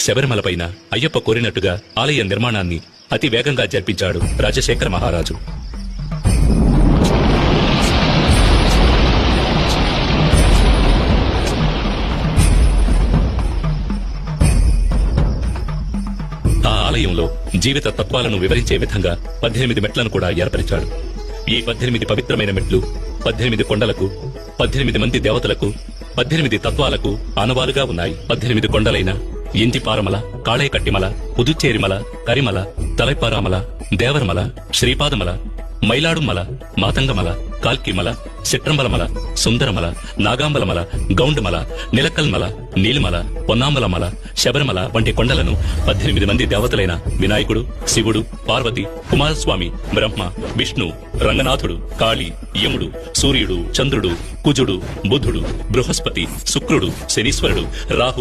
శబరిమలపైన అయ్యప్ప కోరినట్టుగా ఆలయ నిర్మాణాన్ని అతి వేగంగా జరిపించాడు రాజశేఖర మహారాజు. ఆ ఆలయంలో జీవిత తత్వాలను వివరించే విధంగా 18 మెట్లను కూడా ఏర్పరిచాడు. ఈ 18 పవిత్రమైన మెట్లు 18 కొండలకు, 18 మంది దేవతలకు, 18 తత్వాలకు ఆనవాలుగా ఉన్నాయి. 18 కొండలైన ఇంటిపారమల, కాళైకట్టిమల, పుదుచ్చేరిమల, కరిమల, తలైపారామల, దేవరమల, శ్రీపాదమల, మైలాడుమల, మాతంగమల, కాల్కిమల, చిట్రంబలమల, సుందరమల, నాగాంబలమల, గౌండమల, నిలకల్మల, నీలిమల, పొన్నాంబలమల, శబరిమల వంటి కొండలను 18 మంది దేవతలైన వినాయకుడు, శివుడు, పార్వతి, కుమారస్వామి, బ్రహ్మ, విష్ణు, రంగనాథుడు, కాళీ, యముడు, సూర్యుడు, చంద్రుడు, కుజుడు, బుధుడు, బృహస్పతి, శుక్రుడు, శనీశ్వరుడు, రాహు